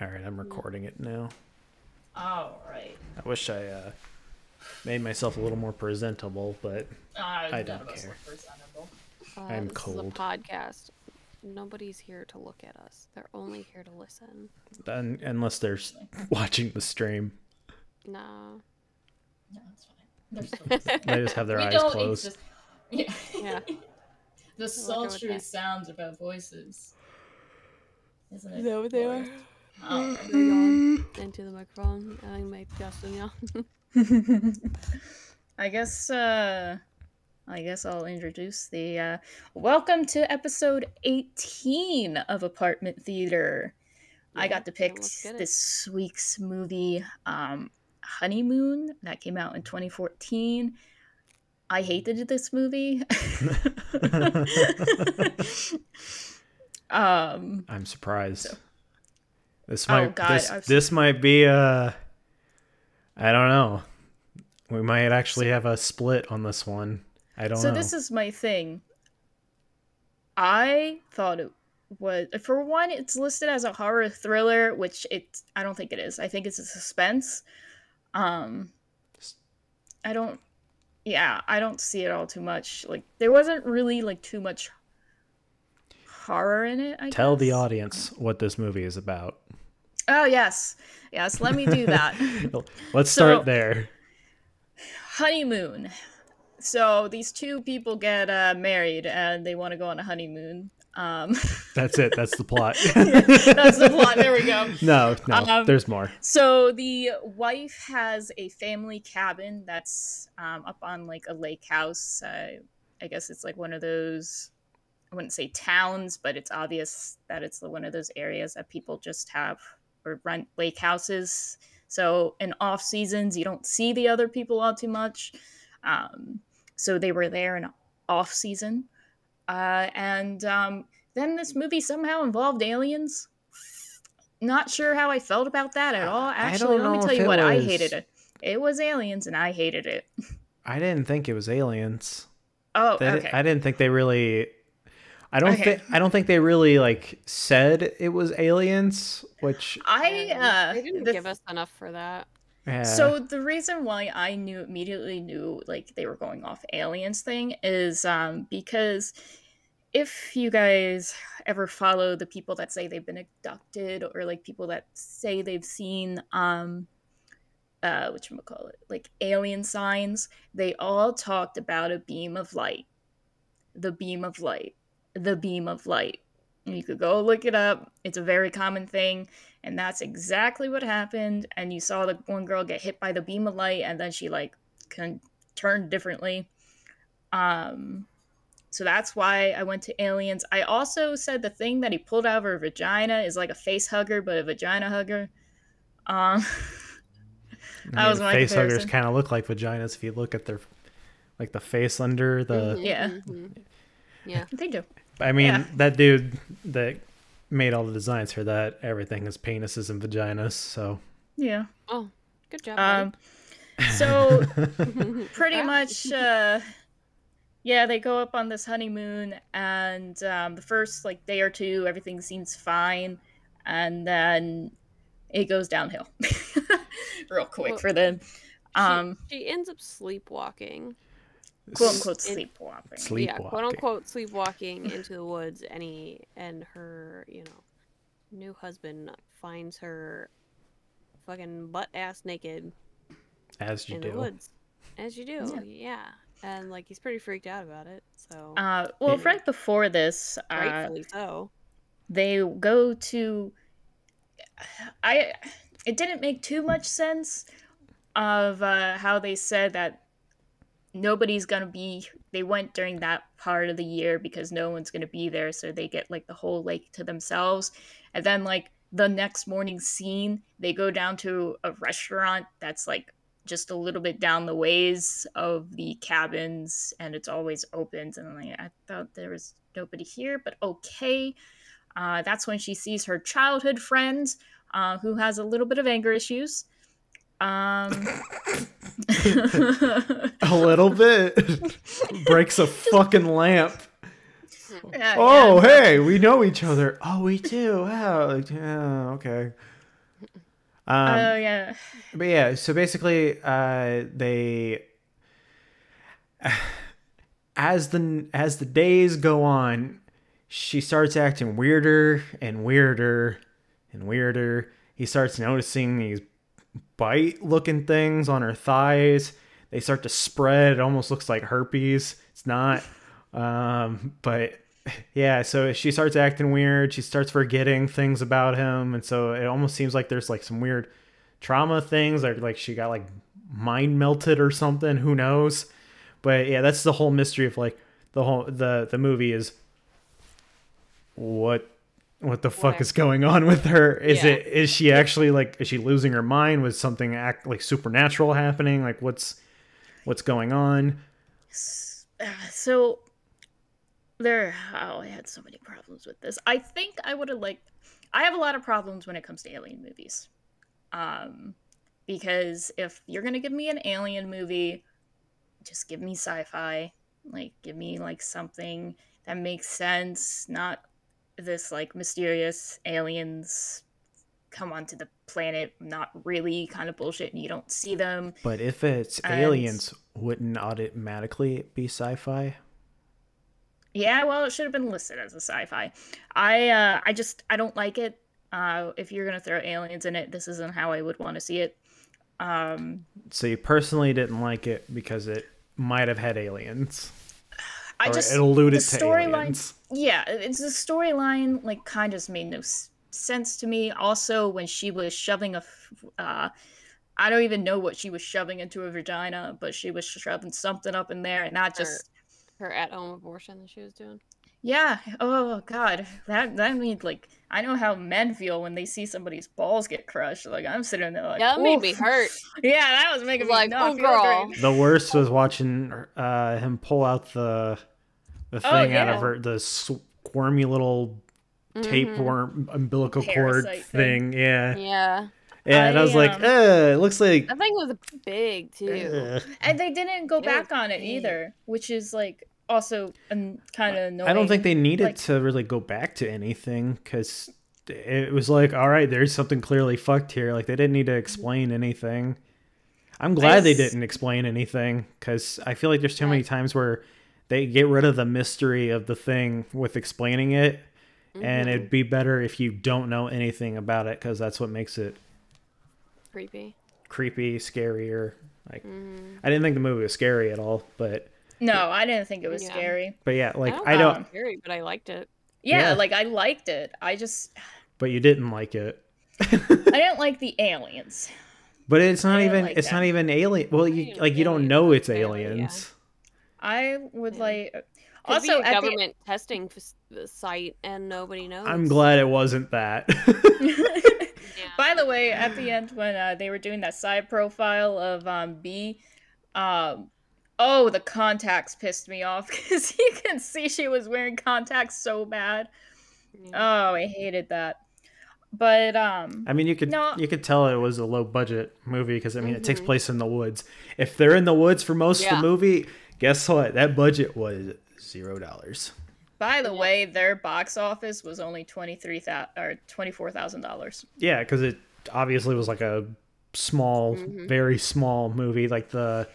All right, I'm recording it now. All right. I wish I made myself a little more presentable, but I don't care. I'm this cold. This is a podcast. Nobody's here to look at us. They're only here to listen. Unless they're watching the stream. No. No, it's fine. They're still listening. They just have their eyes closed. Yeah. The sultry sounds of our voices. Isn't it? Is that what they are? Oh. They're yawn into the microphone. I make Justin yawn. I guess I'll introduce the welcome to episode 18 of Apartment Theater. Yeah, I got to pick this week's movie, Honeymoon, that came out in 2014. I hated this movie. I'm surprised. So. This might be I don't know. We might actually have a split on this one. I don't know. So this is my thing. I thought it was, for one, it's listed as a horror thriller, which I don't think it is. I think it's a suspense. I don't see it all too much. Like, there wasn't really like too much horror in it, I guess. Tell the audience what this movie is about. Oh, yes, let me do that. Let's start there. Honeymoon. So these two people get married and they want to go on a honeymoon. That's it. That's the plot. That's the plot. There we go. No, there's more. So the wife has a family cabin that's up on like a lake house. I guess it's like one of those, I wouldn't say towns, but it's obvious that it's one of those areas that people just have or rent lake houses. So in off seasons, you don't see the other people all too much. So they were there in off season. And then this movie somehow involved aliens. Not sure how I felt about that at all. Actually, let me tell you what, I hated it. It was aliens and I hated it. I didn't think it was aliens. Oh, okay. I didn't think they really... I don't think they really like said it was aliens, which they didn't give us enough for that. Yeah. So the reason why I immediately knew like they were going off aliens thing is because if you guys ever follow the people that say they've been abducted or like people that say they've seen whatchamacallit, like alien signs, they all talked about a beam of light. The beam of light. The beam of light. You could go look it up. It's a very common thing, and that's exactly what happened. And you saw the one girl get hit by the beam of light, and then she like turned differently. So that's why I went to aliens. I also said the thing that he pulled out of her vagina is like a face hugger, but a vagina hugger. That was my face comparison. Huggers kind of look like vaginas if you look at their like the face under the. Yeah, they do. I mean, that dude that made all the designs for that, everything is penises and vaginas, so... Yeah. Oh, good job, so, pretty much, they go up on this honeymoon, and the first, like, day or two, everything seems fine, and then it goes downhill. Real quick for them. She ends up sleepwalking. Quote unquote sleepwalking. Yeah, quote unquote sleepwalking into the woods, and her, new husband finds her fucking butt ass naked. As you in do. The woods. As you do, yeah. And like he's pretty freaked out about it. So right before this, rightfully so. They go to it didn't make too much sense of how they said that nobody's gonna be. They went during that part of the year because no one's gonna be there, so they get like the whole lake to themselves. And then like the next morning scene, they go down to a restaurant that's like just a little bit down the ways of the cabins, and it's always open. And like, I thought there was nobody here, but okay. That's when she sees her childhood friend, who has a little bit of anger issues. A little bit. Breaks a fucking lamp. Hey, we know each other. Oh, we do. Oh, yeah, okay. Oh yeah. But yeah, so basically, they as the days go on, she starts acting weirder and weirder and weirder. He starts noticing these bite-looking things on her thighs. They start to spread. It almost looks like herpes. It's not. But yeah, so she starts acting weird. She starts forgetting things about him. And so it almost seems like there's like some weird trauma things, or like she got like mind melted or something. Who knows? But yeah, that's the whole mystery of like the movie is what the fuck is going on with her? Is she actually like, is she losing her mind? Was something like supernatural happening? Like what's going on? So I had so many problems with this. I think I have a lot of problems when it comes to alien movies. Because if you're going to give me an alien movie, just give me sci-fi. Like give me like something that makes sense, not this like mysterious aliens come onto the planet, not really kind of bullshit, and you don't see them. But if it's aliens, wouldn't automatically be sci-fi? Yeah, well, it should have been listed as a sci-fi. I don't like it. If you're gonna throw aliens in it, this isn't how I would want to see it. So you personally didn't like it because it might have had aliens. It alluded to aliens. Yeah, it's the storyline like kind of just made no sense to me. Also, when she was shoving I don't even know what she was shoving into her vagina, but she was shoving something up in there, and not just her at-home abortion that she was doing. Yeah. Oh God, that means like I know how men feel when they see somebody's balls get crushed. Like I'm sitting there like, yeah, that made me hurt. Yeah, that was making me like, not oh feel girl. great. The worst was watching him pull out the thing out of her, the squirmy little tapeworm umbilical cord thing. Yeah. Yeah. Yeah, and I was like, it looks like that thing was big too. And they didn't go back on it either, which is like also kind of annoying. I don't think they needed to really go back to anything, because it was like, all right, there's something clearly fucked here. Like they didn't need to explain anything. I'm glad they didn't explain anything, because I feel like there's too many times where they get rid of the mystery of the thing with explaining it, and it'd be better if you don't know anything about it, because that's what makes it creepy, scarier. Like I didn't think the movie was scary at all, but no, I didn't think it was scary. But yeah, like I don't scary, but I liked it. Yeah, like I liked it. But you didn't like it. I didn't like the aliens. But it's not even not even alien. Well, you don't know it's aliens. I would like also be a government testing site and nobody knows. I'm glad it wasn't that. By the way, at the end when they were doing that side profile of B, the contacts pissed me off, because you can see she was wearing contacts so bad. Oh, I hated that. But I mean, you could tell it was a low budget movie, because I mean it takes place in the woods. If they're in the woods for most of the movie, guess what? That budget was $0. By the way, their box office was only $24,000. Yeah, because it obviously was like a small, very small movie. Like the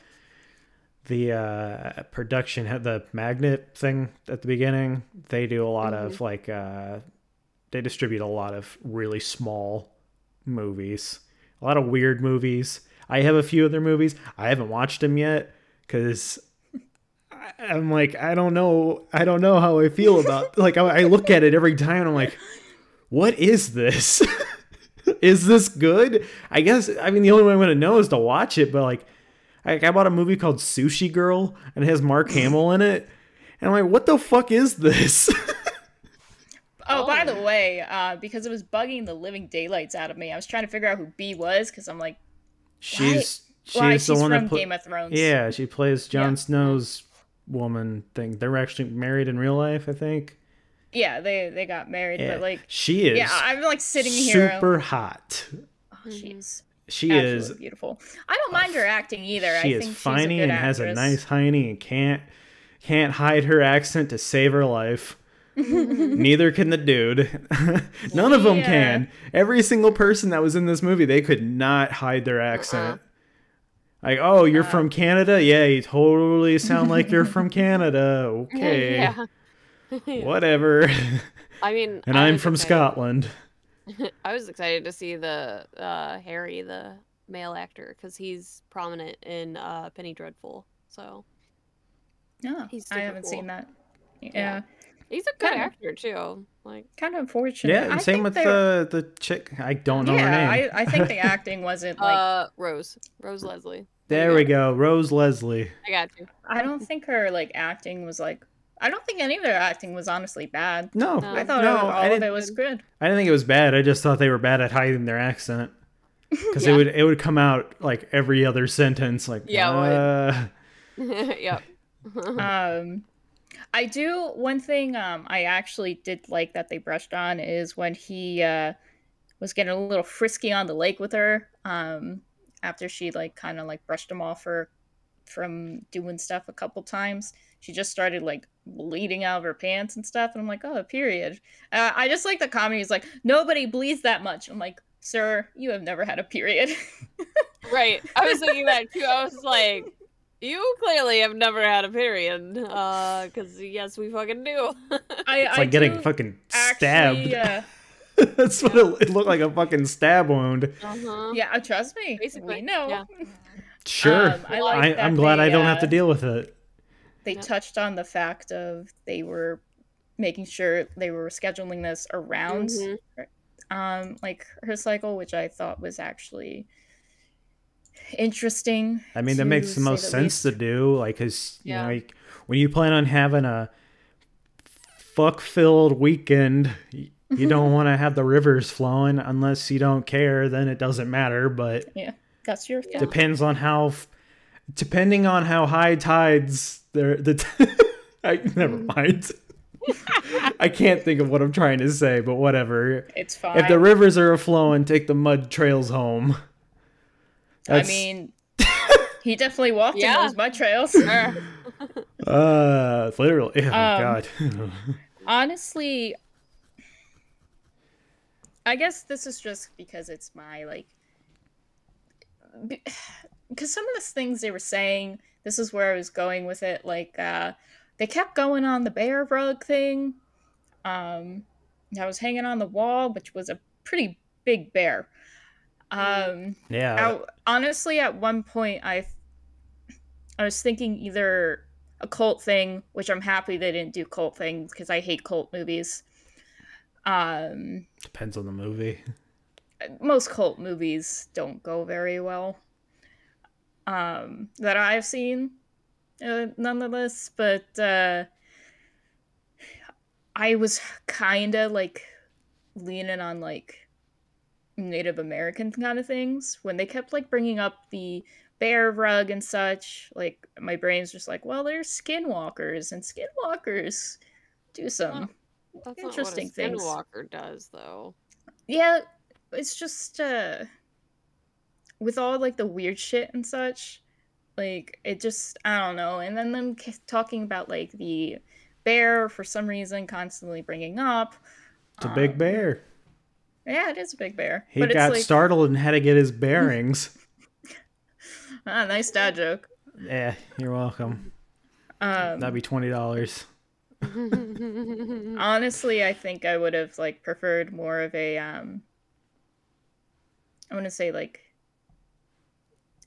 production had the magnet thing at the beginning. They do a lot of like they distribute a lot of really small movies, a lot of weird movies. I have a few of their movies. I haven't watched them yet because I'm like, I don't know how I feel about. Like I look at it every time and I'm like, what is this? Is this good? I guess, I mean, the only way I'm gonna know is to watch it. But like I bought a movie called Sushi Girl, and it has Mark Hamill in it, and I'm like, what the fuck is this? Oh, by the way, because it was bugging the living daylights out of me, I was trying to figure out who B was, because I'm like, she's the one from that Game of Thrones. Yeah, she plays Jon Snow's woman thing. They're actually married in real life, I think. Yeah, they got married, but like she is. Yeah, I'm like sitting here super hot. Oh, she is beautiful. I don't mind her acting either. She is funny and has a nice hiney and can't hide her accent to save her life. Neither can the dude. None of them can. Every single person that was in this movie, they could not hide their accent. Like, oh, you're from Canada? Yeah, you totally sound like you're from Canada. Okay. Whatever. I mean, and I'm from Scotland. I was excited to see the Harry, the male actor, because he's prominent in Penny Dreadful. So, yeah, I haven't seen that. Yeah. He's a good actor too. Like, kind of unfortunate. Yeah, and same with the chick. I don't know her name. I think the acting wasn't like Rose Leslie. There we go, Rose Leslie. I got you. I don't think her like acting was like. I don't think any of their acting was honestly bad. No, I thought all of it was good. I didn't think it was bad. I just thought they were bad at hiding their accent because it would come out like every other sentence. Like Yep. I do one thing I actually did like that they brushed on is when he was getting a little frisky on the lake with her after she like kind of like brushed him off from doing stuff a couple times. She just started like bleeding out of her pants and stuff, and I'm like, oh, period. I just like the comedy is like nobody bleeds that much. I'm like, sir, you have never had a period. Right. I was thinking that too. I was like, you clearly have never had a period, because yes, we fucking do. It's like getting fucking stabbed. That's what it looked like, a fucking stab wound. Yeah, trust me. Basically, we know. Yeah. Sure. I'm glad I don't have to deal with it. They touched on the fact of they were making sure they were scheduling this around like her cycle, which I thought was actually interesting. I mean, that makes the most sense to do, like, because you know, like, when you plan on having a fuck-filled weekend, you don't want to have the rivers flowing unless you don't care. Then it doesn't matter. But yeah, that's your thing. Depending on how high tides there. Never mind. I can't think of what I'm trying to say, but whatever. It's fine. If the rivers are flowing, take the mud trails home. I mean, he definitely walked in those mud trails. Literally. Oh, God. Honestly, I guess this is just because it's my, like... Because some of the things they were saying, this is where I was going with it, like, they kept going on the bear rug thing. I was hanging on the wall, which was a pretty big bear. Honestly, at one point, I was thinking either a cult thing, which I'm happy they didn't do cult things, because I hate cult movies. Depends on the movie. Most cult movies don't go very well. That I've seen, nonetheless, but I was kind of like leaning on like Native American kind of things when they kept like bringing up the bear rug and such. Like my brain's just like, well, there's skinwalkers, and skinwalkers do some interesting things. That's not what a skinwalker does, though. Yeah, it's just with all like the weird shit and such, like it just, I don't know. And then them talking about like the bear for some reason constantly bringing up. It's a big bear. Yeah, it is a big bear. He got like... startled and had to get his bearings. Nice dad joke. Yeah, you're welcome. That'd be $20. Honestly, I think I would have like preferred more of a I want to say like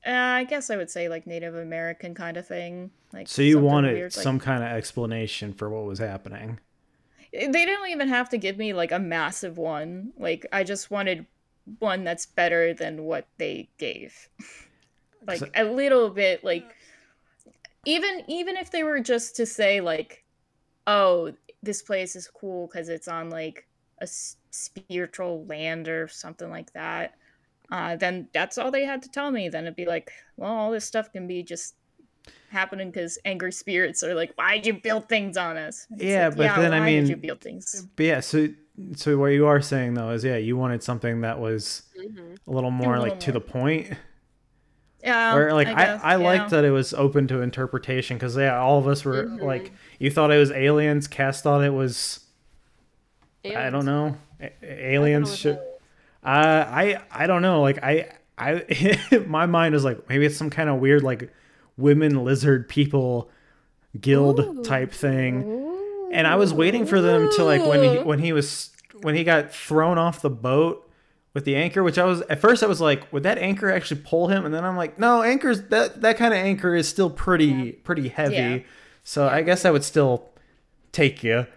I guess I would say like Native American kind of thing. Like, so you wanted weird, some kind of explanation for what was happening. They didn't even have to give me like a massive one. Like I just wanted one that's better than what they gave. Like a little bit, like even if they were just to say like, oh, this place is cool because it's on like a spiritual land or something like that. Then that's all they had to tell me. Then it'd be like, well, all this stuff can be just happening because angry spirits are like, why'd you build things on us? Yeah, like, but then I mean, did you build things? But yeah, so what you are saying though is, yeah, you wanted something that was a little more like to the point. Yeah, where like I liked that it was open to interpretation because all of us were like, you thought it was aliens, Cass thought it was I don't Aliens. know. I Aliens thought should. it was I don't know. Like my mind is like maybe it's some kind of weird like women lizard people guild type thing. And I was waiting for them to like when he got thrown off the boat with the anchor, which I was at first I was like, would that anchor actually pull him? And then I'm like, no, anchors that kind of anchor is still pretty heavy. Yeah. So I guess I would still take you.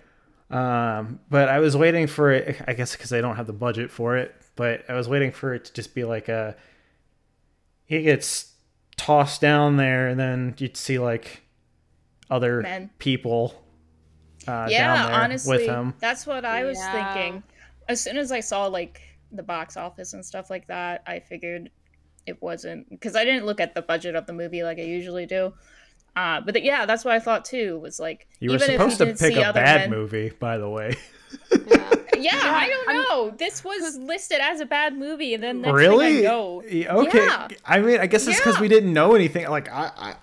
But I was waiting for it, I guess because I don't have the budget for it, but I was waiting for it to just be like he gets tossed down there and then you'd see like other people down there honestly, with him. that's what I was thinking. As soon as I saw like the box office and stuff like that, I figured it wasn't, because I didn't look at the budget of the movie like I usually do. But that's what I thought too. Was like You were supposed to pick a bad movie, by the way. I don't know. This was listed as a bad movie, and then next really? thing I know, okay. Yeah. I mean, I guess it's because we didn't know anything. Like I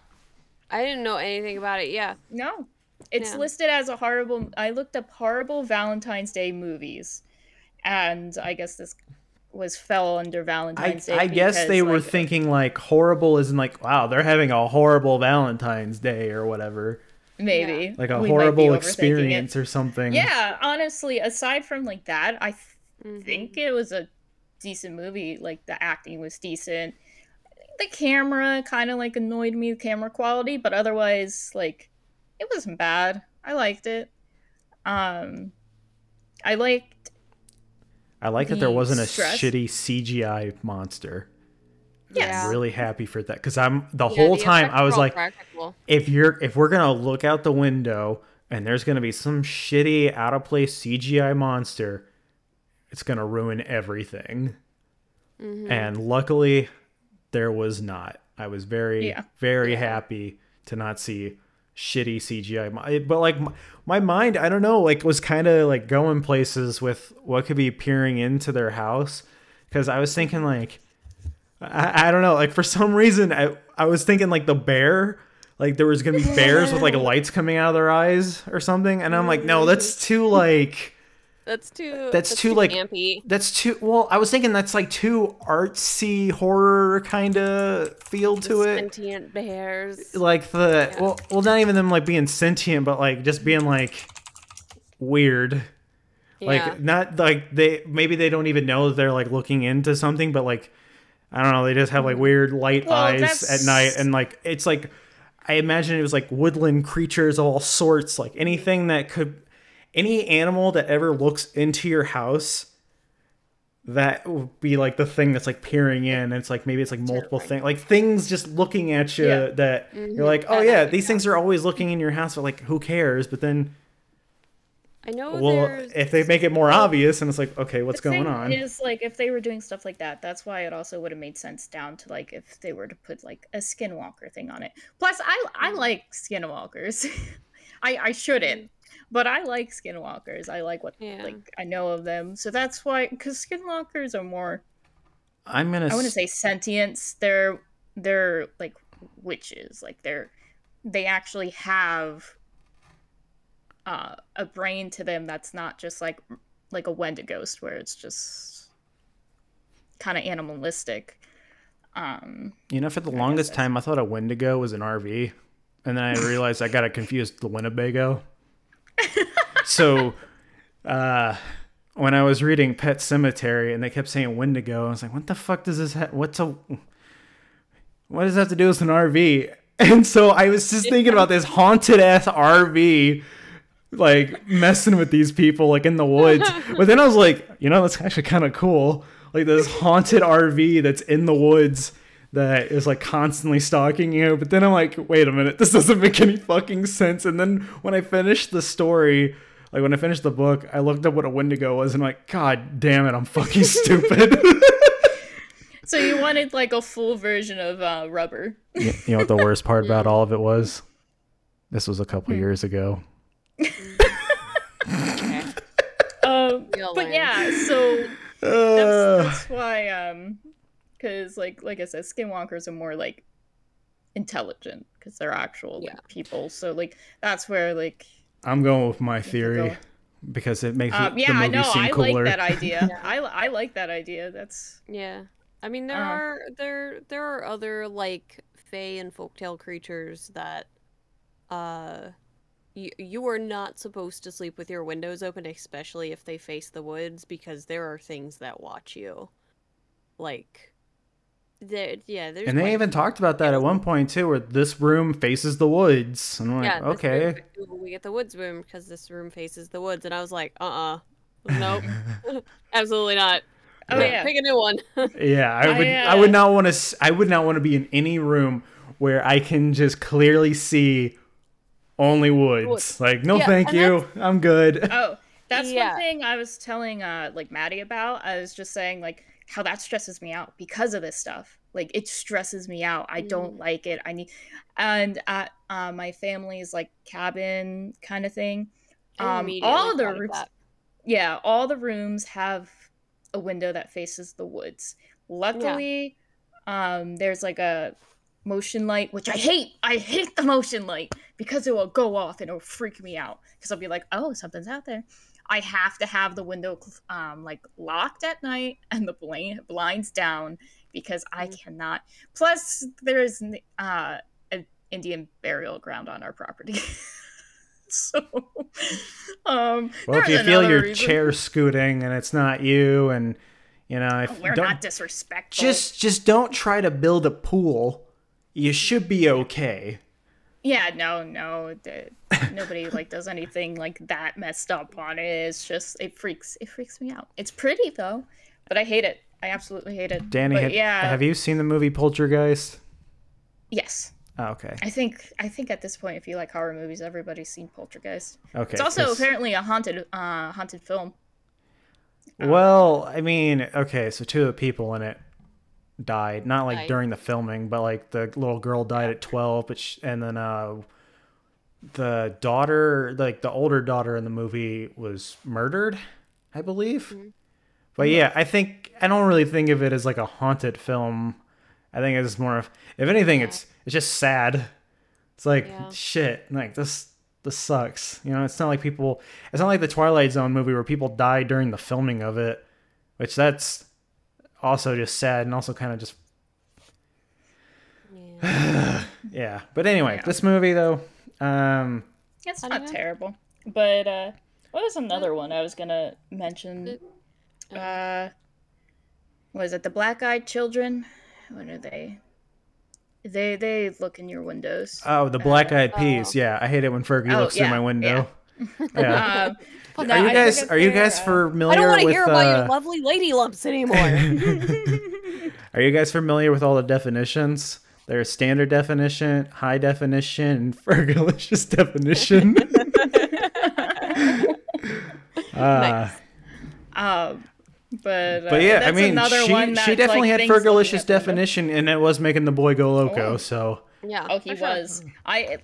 didn't know anything about it. Yeah. No, it's listed as a horrible. I looked up horrible Valentine's Day movies, and I guess this fell under Valentine's Day. I guess they were thinking like horrible isn't like, wow, they're having a horrible Valentine's Day or whatever. Maybe like a horrible experience or something. Yeah, honestly, aside from like that, I think it was a decent movie. Like the acting was decent. The camera kind of like annoyed me, the camera quality, but otherwise, like, it wasn't bad. I liked it. I liked that there wasn't a shitty CGI monster. Yes. I'm really happy for that because the whole time I was like, practical. if we're gonna look out the window and there's gonna be some shitty out of place CGI monster, it's gonna ruin everything. And luckily, there was not. I was very happy to not see shitty CGI. But like my mind, I don't know, like was kind of like going places with what could be peering into their house because I was thinking like. I don't know, like for some reason I was thinking like the bear, like there was gonna be bears with like lights coming out of their eyes or something, and I'm like, no, that's too like that's too like campy. That's too well, I was thinking that's like too artsy horror kind of feel to it. Sentient bears. Like well not even them like being sentient, but like just being like weird. Like not like maybe they don't even know that they're like looking into something, but like I don't know, they just have like weird light eyes at night, and like it's like I imagine it was like woodland creatures of all sorts, like anything that could any animal that ever looks into your house, that would be like the thing that's like peering in, and it's like maybe it's like multiple things, like things just looking at you that you're like, oh yeah, these things are always looking in your house, but like who cares? But then I know if they make it more obvious and it's like, okay, what's going on? Is like if they were doing stuff like that, that's why it also would have made sense down to like if they were to put like a skinwalker thing on it. Plus I like skinwalkers. I shouldn't, but I like skinwalkers. I like what like I know of them. So that's why, because skinwalkers are more I wouldn't say sentience. They're like witches. Like they actually have a brain to them that's not just like a Wendighost where it's just kind of animalistic. For the longest time I thought a Wendigo was an RV, and then I realized I got it confused with the Winnebago. So when I was reading Pet Sematary and they kept saying Wendigo, I was like, what the fuck does this what does that have to do with an RV? And so I was just thinking about this haunted ass RV like messing with these people like in the woods. But then I was like, that's actually kind of cool. Like this haunted RV that's in the woods that is like constantly stalking you. But then I'm like, wait a minute, this doesn't make any fucking sense. And then when I finished the story, like when I finished the book, I looked up what a Wendigo was and I'm like, God damn it, I'm fucking stupid. So you wanted like a full version of Rubber. You know what the worst part about all of it was? This was a couple years ago. But yeah, so that's why because like I said, skinwalkers are more like intelligent because they're actual like, people. So like that's where like I'm going with my theory. because it makes Yeah, the I movie know. seem I cooler. like that idea. Yeah. I like that idea. That's Yeah. I mean, there are other like fae and folktale creatures that you are not supposed to sleep with your windows open, especially if they face the woods, because there are things that watch you. Like, there's And they even talked about that at one point too, where this room faces the woods. And I'm like, okay. We get the woods room because this room faces the woods, and I was like, nope, absolutely not. Oh yeah. Pick a new one. Yeah, I would not want to be in any room where I can just clearly see only woods. Like, no, thank you. I'm good. Oh, that's one thing I was telling like Maddie about. I was just saying like how that stresses me out because of this stuff. Like, it stresses me out. I don't like it. And at my family's like cabin kind of thing. All the rooms, all the rooms have a window that faces the woods. Luckily, there's like a motion light, which I hate. I hate the motion light because it will go off and it'll freak me out because I'll be like, oh, something's out there. I have to have the window like locked at night and the blinds down because I cannot. Plus, there's an Indian burial ground on our property. So, well, if you feel your chair scooting and it's not you, and you know, if we're not disrespectful, just don't try to build a pool. You should be okay. Yeah, no, nobody like does anything like that messed up on it. It's just it freaks me out. It's pretty though, but I hate it. I absolutely hate it. Danny, have you seen the movie Poltergeist? Yes. Oh, okay. I think at this point, if you like horror movies, everybody's seen Poltergeist. Okay. It's also apparently a haunted film. Well, I mean, okay, so 2 of the people in it died, not like during the filming, but like the little girl died at 12, but and then the daughter, like the older daughter in the movie, was murdered, I believe. Mm-hmm. But yeah, I don't really think of it as like a haunted film. I think it's more of, if anything, it's just sad. It's like, shit, like this sucks. You know, it's not like the Twilight Zone movie where people die during the filming of it, which that's also just sad and also kind of just, yeah. But anyway, this movie though, it's not terrible. But what was another one I was gonna mention? Was it the Black-Eyed Children? What are they? They look in your windows. Oh, the Black-Eyed Peas. Yeah, I hate it when Fergie looks through my window. Yeah. Are you guys familiar? I don't want to hear about your lovely lady lumps anymore. Are you guys familiar with all the definitions? There's standard definition, high definition, and Fergalicious definition. Nice. But yeah, I mean, she definitely had Fergalicious definition, and it was making the boy go loco. So yeah, he was.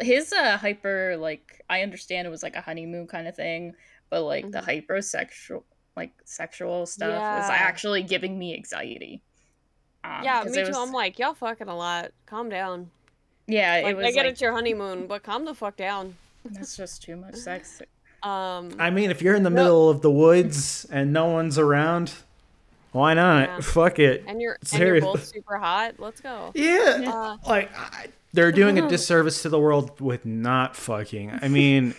His hyper, like, I understand it was like a honeymoon kind of thing, but like the hypersexual, like sexual stuff was actually giving me anxiety. Yeah, me too. I'm like, y'all fucking a lot. Calm down. Yeah, like, it was. I get it's your honeymoon, but calm the fuck down. That's just too much sex. I mean, if you're in the middle of the woods and no one's around, why not? Yeah. Fuck it. And you're both super hot. Let's go. Yeah. They're doing a disservice to the world with not fucking. I mean,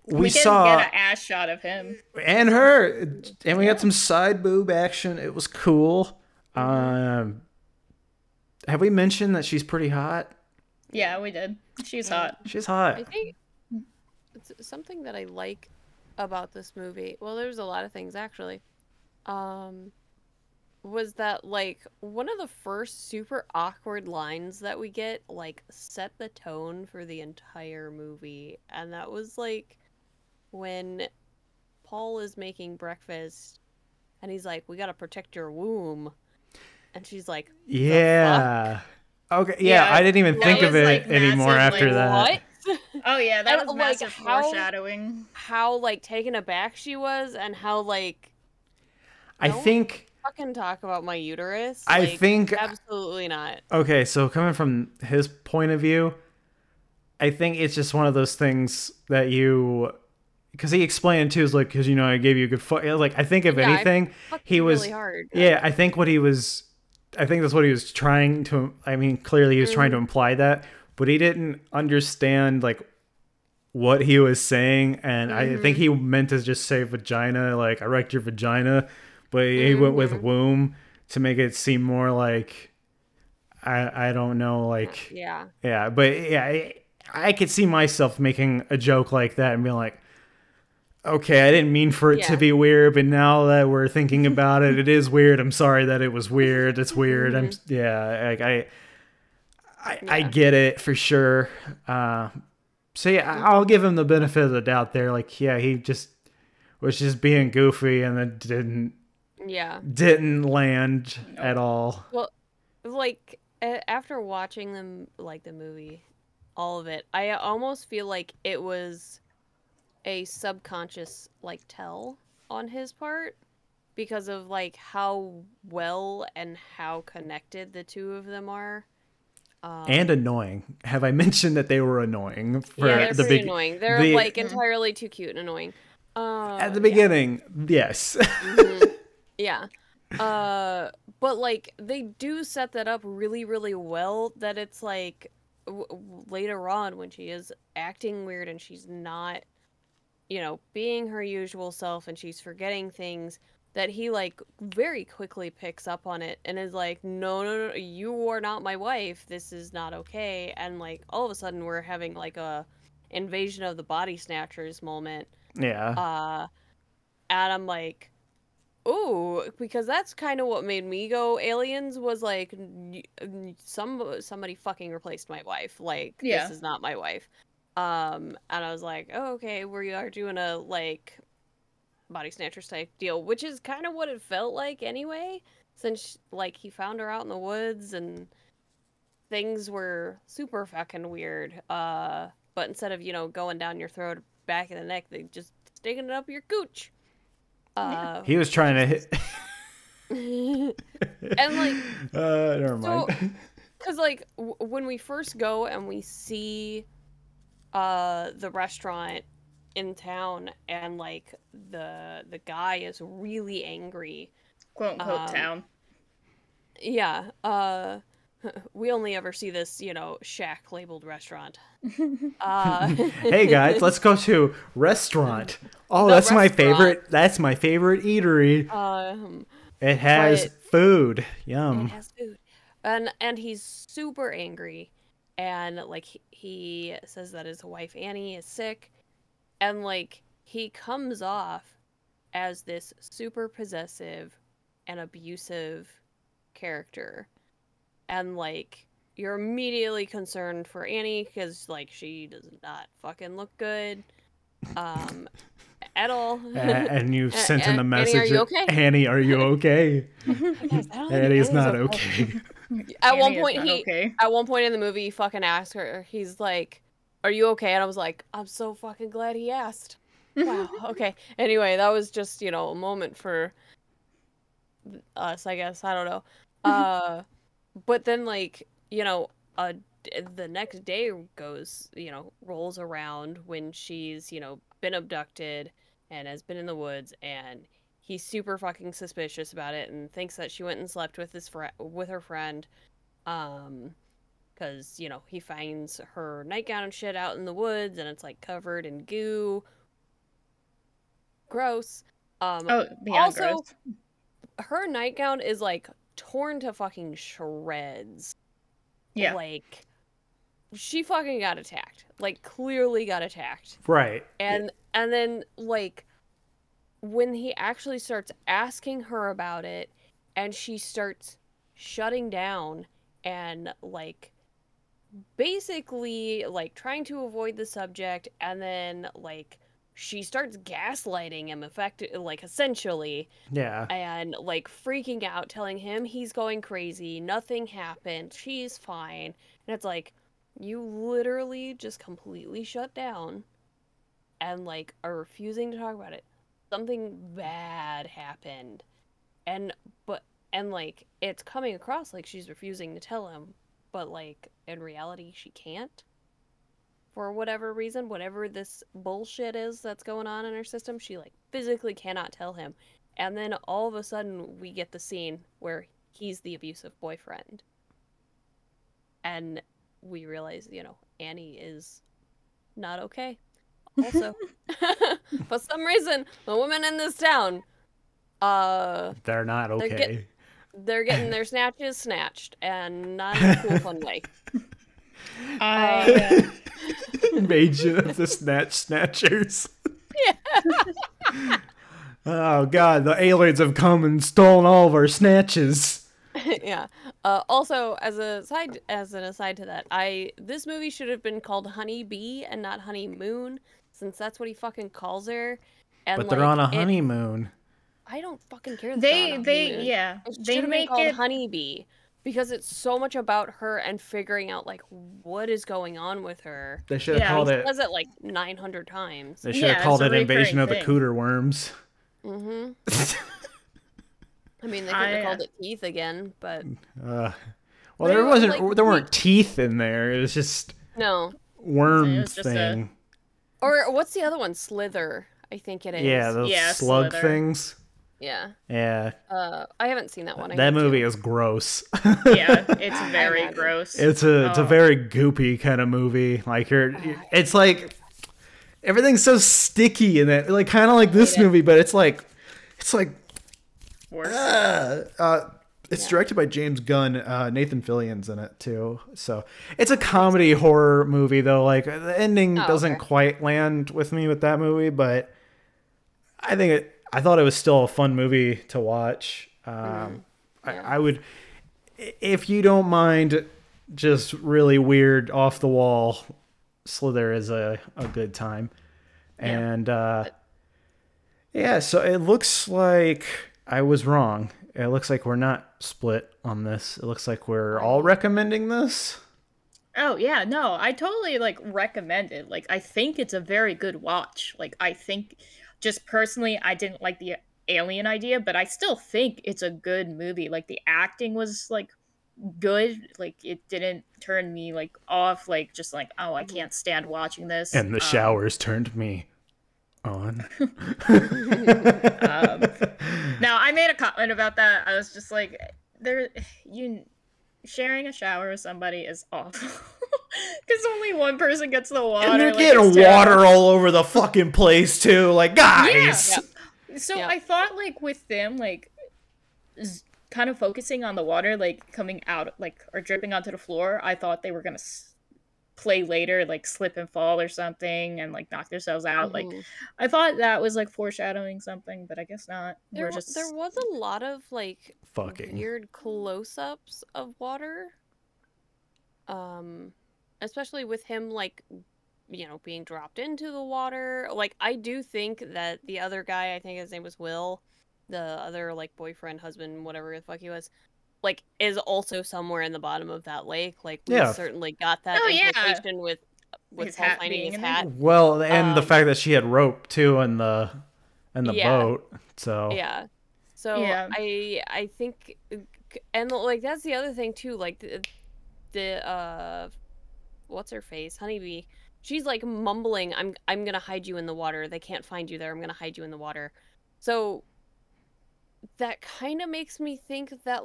we saw get an ass shot of him and her, and we got some side boob action. It was cool. Have we mentioned that she's pretty hot? Yeah, we did. She's hot. She's hot. I think it's something that I like about this movie. Well, there's a lot of things actually. Was that like one of the first super awkward lines that we get like set the tone for the entire movie, and that was like when Paul is making breakfast and he's like, "We gotta protect your womb," and she's like, "Yeah, okay, yeah." I didn't even think of it like anymore after that. What? Oh yeah, that was massive foreshadowing. How like taken aback she was, and how like I think fucking talk about my uterus. I like, think absolutely not. Okay, so coming from his point of view, I think it's just one of those things that you because he explained too, is like, because I gave you a good fuck. Like, I think if anything, he was really hard. Yeah, I think that's what he was trying to. I mean, clearly he was trying to imply that, but he didn't understand like what he was saying, and I think he meant to just say vagina, like I wrecked your vagina, but he went with womb to make it seem more like I don't know, like but yeah. I could see myself making a joke like that and being like, okay, I didn't mean for it to be weird, but now that we're thinking about it, it is weird. I'm sorry that it was weird. It's weird. I get it for sure. So yeah, I'll give him the benefit of the doubt there. Like, yeah, he just was just being goofy and then didn't land at all. Well, like after watching them, like the movie, all of it, I almost feel like it was a subconscious like tell on his part because of like how well and how connected the two of them are. And annoying. Have I mentioned that they were annoying? They're pretty annoying. They're like entirely too cute and annoying. At the beginning, yes. Yeah. But like they do set that up really, really well. That it's like later on when she is acting weird and she's not, being her usual self and she's forgetting things, that he like very quickly picks up on it and is like, no, you are not my wife. This is not okay. And like all of a sudden we're having like a invasion of the body snatchers moment. Yeah. And I'm like, ooh, because that's kind of what made me go aliens, was like somebody fucking replaced my wife. Like this is not my wife. And I was like, oh, okay, we are doing a like body snatchers type deal, which is kind of what it felt like anyway, since like he found her out in the woods and things were super fucking weird. But instead of going down your throat, back of the neck, they just sticking it up your gooch. He was trying to hit. And like, never mind. Because like when we first go and we see the restaurant in town and like the guy is really angry, quote unquote town. Yeah. We only ever see this, shack labeled restaurant. Hey guys, let's go to restaurant. Oh, that's my favorite. That's my favorite eatery. It has food. Yum. It has food, and he's super angry, and like he says that his wife Annie is sick, and like he comes off as this super possessive and abusive character. And, like, you're immediately concerned for Annie because, like, she does not fucking look good at all. And you sent in the message, Annie, are you okay? Annie, are you okay? Annie's not okay. At one point in the movie, he fucking asked her, he's like, are you okay? And I was like, I'm so fucking glad he asked. Wow, okay. Anyway, that was just, a moment for us, I guess. I don't know. But then, like, the next day goes, rolls around when she's, been abducted and has been in the woods, and he's super fucking suspicious about it and thinks that she went and slept with with her friend, because, he finds her nightgown and shit out in the woods, and it's, like, covered in goo. Gross. Beyond gross. Her nightgown is, like, torn to fucking shreds. Yeah. Like, she fucking got attacked. Like, clearly got attacked. Right. And then, like, when he actually starts asking her about it, and she starts shutting down and, like, basically, like, trying to avoid the subject, and then, like, she starts gaslighting him, essentially. Yeah. And, like, freaking out, telling him he's going crazy, nothing happened, she's fine. And it's like, you literally just completely shut down and, like, are refusing to talk about it. Something bad happened. And, like, it's coming across like she's refusing to tell him, but, like, in reality, she can't. for whatever reason, whatever this bullshit is that's going on in her system, she like physically cannot tell him. And then all of a sudden we get the scene where he's the abusive boyfriend. And we realize, you know, Annie is not okay. Also, for some reason, the women in this town, they're not okay. They're getting their snatches snatched, and not in a cool, fun way. Invasion of the snatchers. Yeah. Oh god, the aliens have come and stolen all of our snatches. Yeah. Also, as an aside to that, this movie should have been called Honey Bee and not HoneyMoon, since that's what he fucking calls her. And but they're on a honeymoon. I don't fucking care. They should have been called Honeybee, because it's so much about her and figuring out like what is going on with her. They should have called it. He says it like 900 times. They should have called it Invasion of the Cooter Worms. Mm-hmm. I mean, they could have called it Teeth again, but well, there weren't teeth in there. It was just worm thing. Or what's the other one? Slither, I think it is. Yeah, those slug things. Yeah. Yeah. I haven't seen that one. That movie is gross. Yeah, it's very gross. It's a very goopy kind of movie. Like it's like everything's so sticky in it, like kind of like this movie, but it's like worse. It's directed by James Gunn. Nathan Fillion's in it too. So it's a comedy horror movie though. Like the ending doesn't quite land with me with that movie, but I thought it was still a fun movie to watch. I would, if you don't mind, just really weird, off the wall. Slither is a good time, and so it looks like I was wrong. It looks like we're not split on this. It looks like we're all recommending this. Oh yeah, no, I totally recommend it. I think it's a very good watch. I think, just personally, I didn't like the alien idea, but I still think it's a good movie. The acting was good. It didn't turn me off. Oh, I can't stand watching this. And the showers turned me on. Now, I made a comment about that. I was just sharing a shower with somebody is awful. Because only one person gets the water. And they're getting water all over the fucking place too. Guys. Yeah. So I thought with them kind of focusing on the water coming out or dripping onto the floor, I thought they were gonna play later, slip and fall or something, and knock themselves out. I thought that was foreshadowing something, but I guess not. There was a lot of fucking weird close-ups of water, especially with him being dropped into the water. I do think that the other guy, I think his name was Will, the other boyfriend, husband, whatever the fuck he was, is also somewhere in the bottom of that lake. We certainly got that implication with Paul finding his hat. Well, and the fact that she had rope too in the boat. So I think, and that's the other thing too. The what's her face, Honeybee. She's mumbling, "I'm gonna hide you in the water. They can't find you there. I'm gonna hide you in the water." So that kind of makes me think that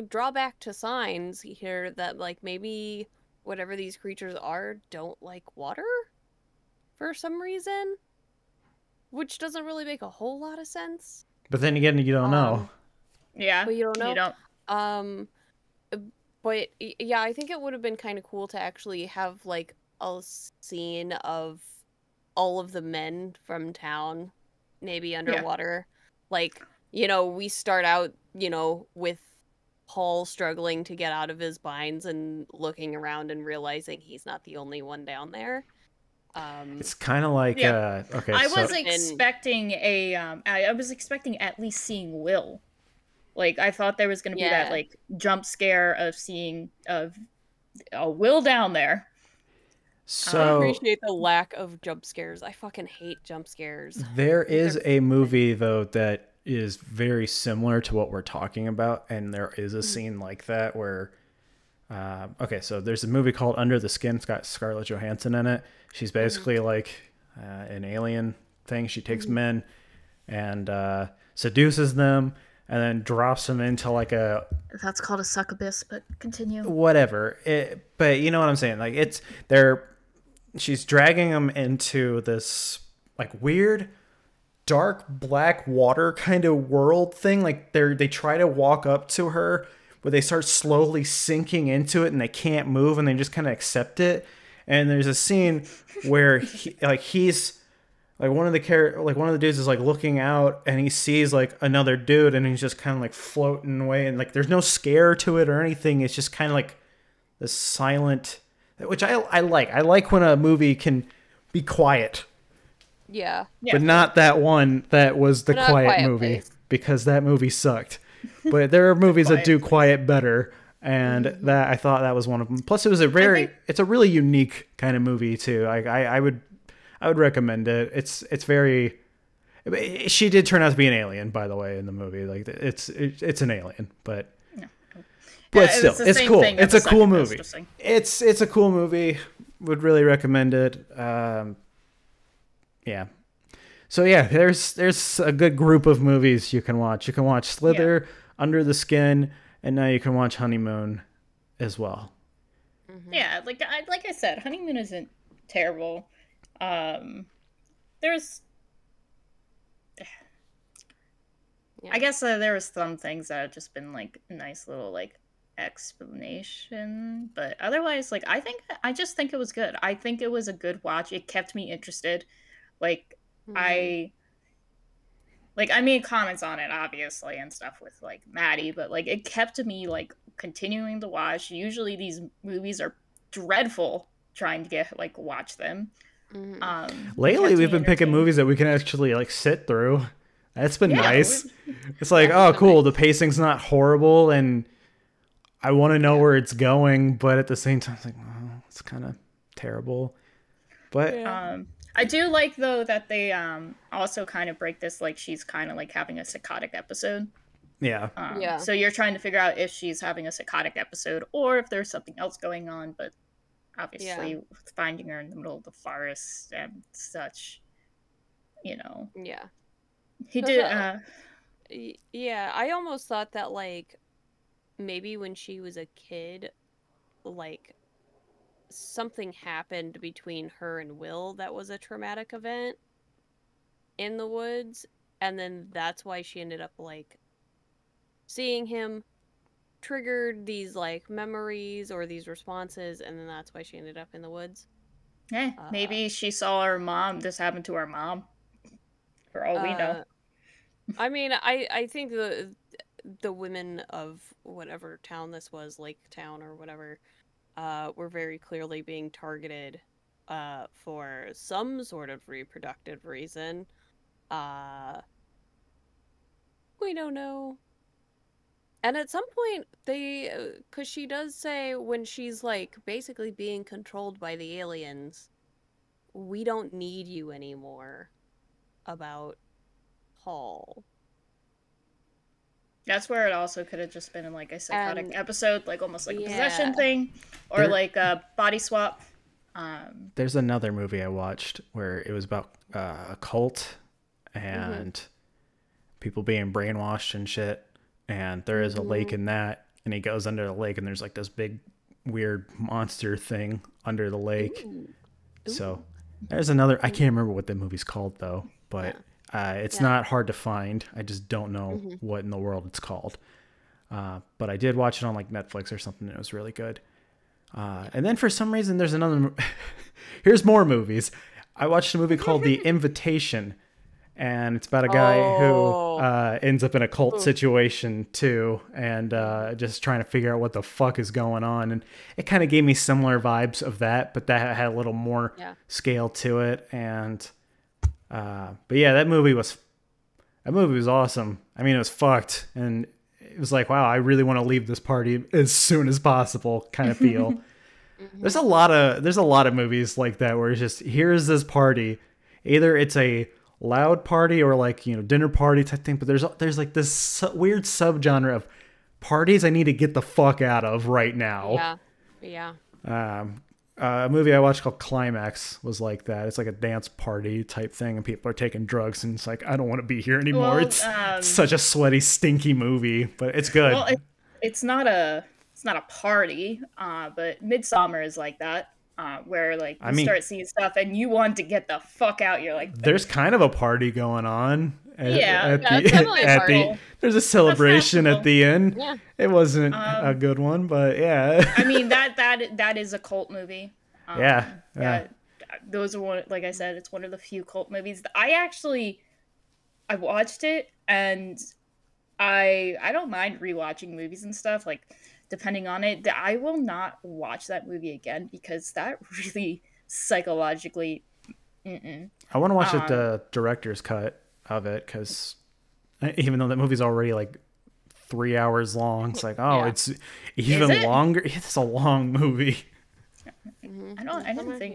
draw back to signs here that maybe whatever these creatures are don't like water for some reason, which doesn't really make a whole lot of sense. But then again, you don't know. Yeah, but you don't know. You don't. But yeah, I think it would have been kind of cool to actually have a scene of all of the men from town maybe underwater. We start out, with Paul struggling to get out of his binds and looking around and realizing he's not the only one down there. It's kind of okay. I was expecting I was expecting at least seeing Will. I thought there was going to be that jump scare of seeing Will down there. So I appreciate the lack of jump scares. I fucking hate jump scares. There is a movie though that is very similar to what we're talking about, and there is a scene like that where Okay, so there's a movie called Under the Skin. It's got Scarlett Johansson in it. She's basically like an alien thing. She takes men and seduces them and then drops them into like a... That's called a succubus, but continue. Whatever. But you know what I'm saying? Like she's dragging them into this like weird dark black water kind of world thing. Like they try to walk up to her, but they start slowly sinking into it and they can't move and they just kind of accept it. And there's a scene where he's like one of the dudes is like looking out and he sees like another dude and he's just kind of like floating away and like there's no scare to it or anything. It's just kind of like this silent, which I like. I like when a movie can be quiet. Yeah. But not that one that was the quiet movie place. Because that movie sucked. But there are movies that do quiet better. And that I thought that was one of them. Plus, it was it's a really unique kind of movie too. I would recommend it. It's very. She did turn out to be an alien, by the way, in the movie. Like it's an alien, but still, it's cool. It's a cool movie. It's a cool movie. Would really recommend it. Yeah. So yeah, there's a good group of movies you can watch. You can watch Slither, Under the Skin. And now you can watch Honeymoon as well. Yeah, like I said, Honeymoon isn't terrible. There's... I guess there was some things that have just been like a nice little like explanation. But otherwise, like I just think it was good. I think it was a good watch. It kept me interested. Like I made comments on it, obviously, and stuff with, like, Maddie, but, like, it kept me, like, continuing to watch. Usually these movies are dreadful trying to watch them. Lately, we've been picking movies that we can actually, like, sit through. That's been nice. It's like, oh, cool, the pacing's not horrible, and I want to know where it's going, but at the same time, it's like, oh, it's kind of terrible. But... I do like, though, that they also kind of break this, like, she's kind of, like, having a psychotic episode. Yeah. So you're trying to figure out if she's having a psychotic episode or if there's something else going on, but obviously finding her in the middle of the forest and such, you know. Yeah. He did... Yeah, I almost thought that, like, maybe when she was a kid, like... something happened between her and Will that was a traumatic event in the woods, and then that's why she ended up like seeing him triggered these like memories or these responses, and then that's why she ended up in the woods. Maybe she saw her mom. This happened to her mom, for all we know. I mean, I think the women of whatever town this was, Lake Town or whatever, were very clearly being targeted for some sort of reproductive reason. We don't know. And at some point, because she does say when she's like basically being controlled by the aliens, we don't need you anymore, about Paul. That's where it also could have just been in like a psychotic episode, like almost like a possession thing, or like a body swap. There's another movie I watched where it was about a cult and people being brainwashed and shit. And there is a lake in that, and he goes under the lake, and there's like this big weird monster thing under the lake. So there's another. I can't remember what the movie's called though, but. It's not hard to find. I just don't know what in the world it's called. But I did watch it on like Netflix or something. And it was really good. And then for some reason, there's another. Here's more movies. I watched a movie called The Invitation. And it's about a guy who ends up in a cult situation too. And just trying to figure out what the fuck is going on. And it kind of gave me similar vibes of that. But that had a little more scale to it. And... but yeah, that movie was awesome. I mean, it was fucked, and it was like, wow, I really want to leave this party as soon as possible kind of feel. There's a lot of movies like that where it's just, here's this party. Either it's a loud party or like, you know, dinner party type thing, but there's like this weird subgenre of parties I need to get the fuck out of right now. Yeah. A movie I watched called Climax was like that. It's like a dance party type thing, and people are taking drugs, and it's like, I don't want to be here anymore. Well, it's such a sweaty, stinky movie, but it's good. Well, it's not a party, but Midsummer is like that. Where like you start seeing stuff and you want to get the fuck out. You're like, there's kind of a party going on. There's a celebration at the end. Yeah. It wasn't a good one, but yeah. I mean that is a cult movie. Yeah. Those are one, like I said, it's one of the few cult movies. I watched it, and I don't mind rewatching movies and stuff, like depending on it. I will not watch that movie again because that really psychologically. I want to watch the director's cut of it, because even though that movie's already like 3 hours long, it's like, it's even longer. It's a long movie. I didn't think.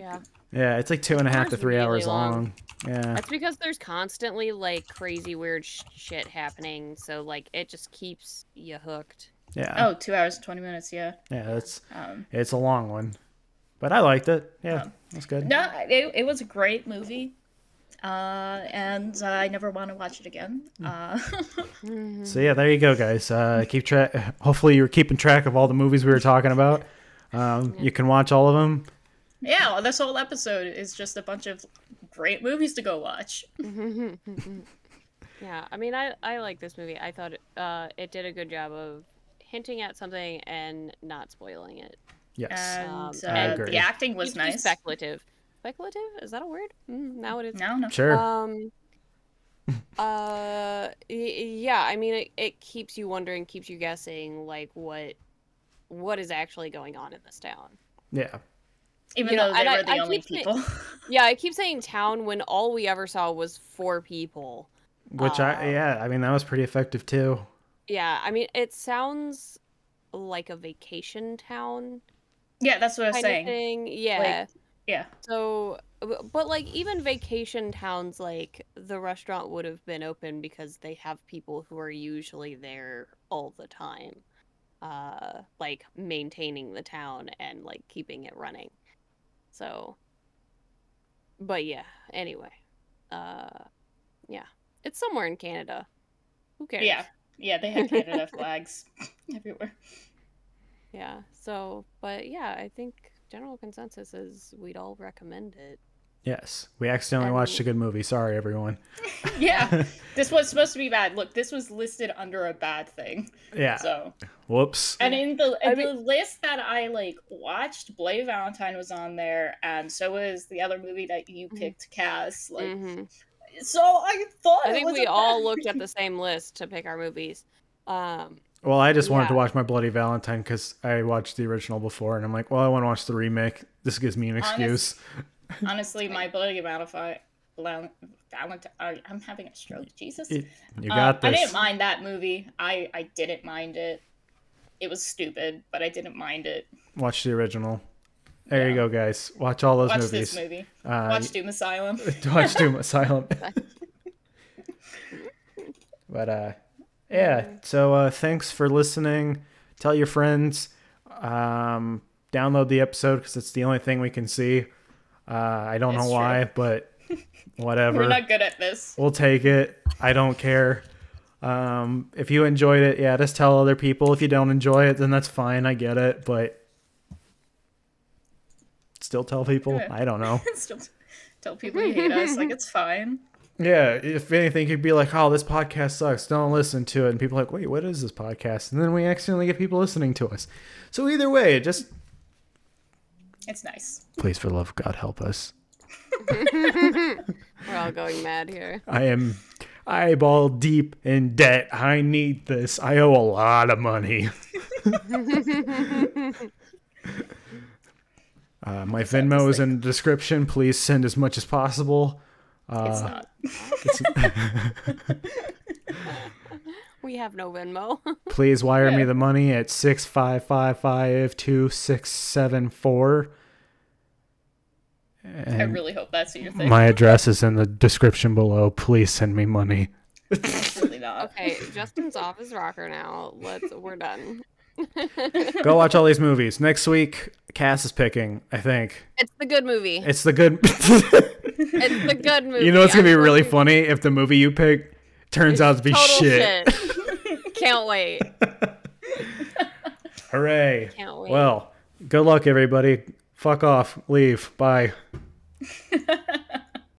Yeah, it's like 2.5 to 3 hours long. Yeah, that's because there's constantly like crazy weird shit happening, so like it just keeps you hooked. Yeah. Oh, 2 hours and 20 minutes. Yeah. Yeah, it's a long one, but I liked it. Yeah, that's good. No, it was a great movie, and I never want to watch it again. So yeah, there you go, guys. Keep track. Hopefully, you're keeping track of all the movies we were talking about. You can watch all of them. Yeah, well, this whole episode is just a bunch of great movies to go watch. Yeah, I mean, I like this movie. I thought it did a good job of hinting at something and not spoiling it. Yes, and I agree. The acting was nice. Speculative. Speculative? Is that a word? Now it is. No. Sure. Yeah, I mean, it keeps you wondering, keeps you guessing, like, what is actually going on in this town. Yeah. Even though they were the only people. Yeah, I keep saying town when all we ever saw was 4 people. Which I mean, that was pretty effective too. Yeah, I mean, it sounds like a vacation town. Yeah, that's what I was saying. Thing. Yeah. Like, yeah. So, but like even vacation towns, like the restaurant would have been open because they have people who are usually there all the time, like maintaining the town and like keeping it running. So, but yeah. Anyway, yeah, it's somewhere in Canada. Who cares? Yeah, they have Canada flags everywhere. Yeah. So, but yeah, I think general consensus is we'd all recommend it. Yes, we accidentally watched a good movie. Sorry, everyone. Yeah, this was supposed to be bad. Look, this was listed under a bad thing. Yeah. So. Whoops. And in the list that I like watched, Bloody Valentine was on there, and so was the other movie that you picked, Cass. Like, so I thought. I think we all looked at the same list to pick our movies. Well, I just wanted to watch my Bloody Valentine because I watched the original before, and I'm like, well, I want to watch the remake. This gives me an excuse. Honestly, my Bloody Valentine. I'm having a stroke. Jesus. You got this. I didn't mind that movie. I didn't mind it. It was stupid, but I didn't mind it. Watch the original. There you go, guys. Watch all those movies. Watch this movie. Watch Doom Asylum. Watch Doom Asylum. But, yeah. So, thanks for listening. Tell your friends. Download the episode because it's the only thing we can see. I don't know why, but whatever. We're not good at this. We'll take it. I don't care. If you enjoyed it, just tell other people. If you don't enjoy it, then that's fine. I get it, but still tell people. I don't know. Still tell people you hate us. Like, it's fine. Yeah, if anything, you'd be like, oh, this podcast sucks. Don't listen to it. And people are like, wait, what is this podcast? And then we accidentally get people listening to us. So either way, it's nice. Please, for the love of God, help us. We're all going mad here. I am eyeball deep in debt. I need this. I owe a lot of money. My Venmo is in the description. Please send as much as possible. It's not. We have no Venmo. Please wire me the money at 6555674. I really hope that's your thing. My address is in the description below. Please send me money. It's really not. Okay, Justin's off his rocker now. We're done. Go watch all these movies. Next week, Cass is picking, I think. It's the good movie. It's the good... It's the good movie. You know what's going to be really funny? If the movie you pick turns out to be shit. Can't wait. Hooray. Can't wait. Well, good luck, everybody. Fuck off. Leave. Bye.